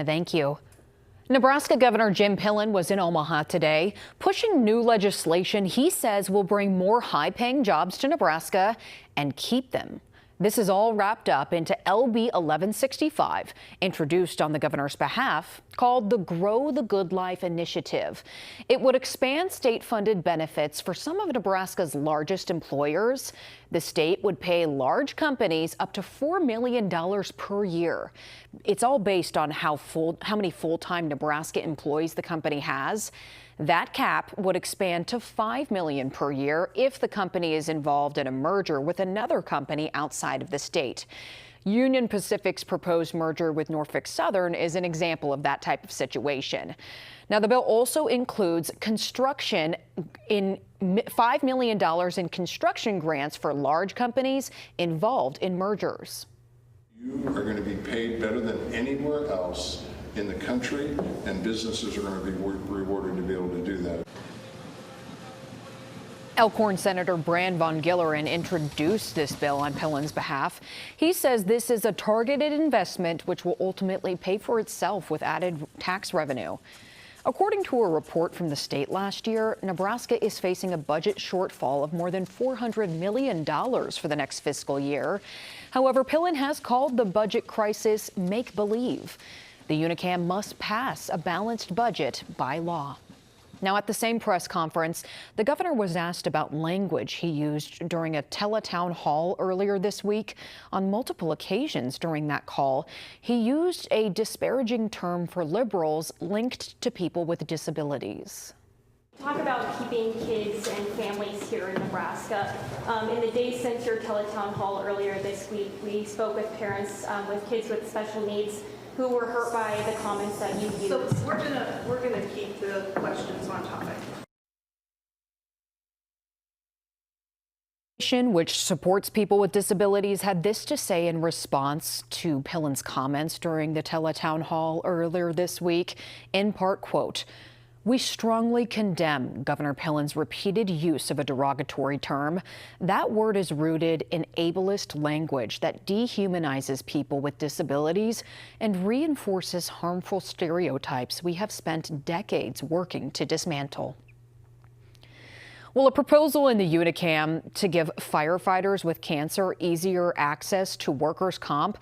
Thank you. Nebraska Governor Jim Pillen was in Omaha today, pushing new legislation he says will bring more high-paying jobs to Nebraska and keep them. This is all wrapped up into LB 1165, introduced on the governor's behalf, called the Grow the Good Life Initiative. It would expand state-funded benefits for some of Nebraska's largest employers. The state would pay large companies up to $4 million per year. It's all based on how many full-time Nebraska employees the company has. That cap would expand to $5 million per year if the company is involved in a merger with another company outside of the state. Union Pacific's proposed merger with Norfolk Southern is an example of that type of situation. Now, the bill also includes construction in $5 million in construction grants for large companies involved in mergers. You are going to be paid better than anywhere else in the country, and businesses are going to be rewarded to be able to do that. Elkhorn Senator Brand von Gilleren introduced this bill on Pillen's behalf. He says this is a targeted investment which will ultimately pay for itself with added tax revenue. According to a report from the state last year, Nebraska is facing a budget shortfall of more than $400 million for the next fiscal year. However, Pillen has called the budget crisis make-believe. The Unicam must pass a balanced budget by law. Now, at the same press conference, the governor was asked about language he used during a teletown hall earlier this week. On multiple occasions during that call, he used a disparaging term for liberals linked to people with disabilities. Talk about keeping kids and families here in Nebraska. In the days since your teletown hall earlier this week, we spoke with parents with kids with special needs who were hurt by the comments that you used. So we're gonna keep the questions on topic. Which supports people with disabilities had this to say in response to Pillen's comments during the teletown hall earlier this week. In part, quote, "We strongly condemn Governor Pillen's repeated use of a derogatory term. That word is rooted in ableist language that dehumanizes people with disabilities and reinforces harmful stereotypes we have spent decades working to dismantle." Well, a proposal in the Unicam to give firefighters with cancer easier access to workers' comp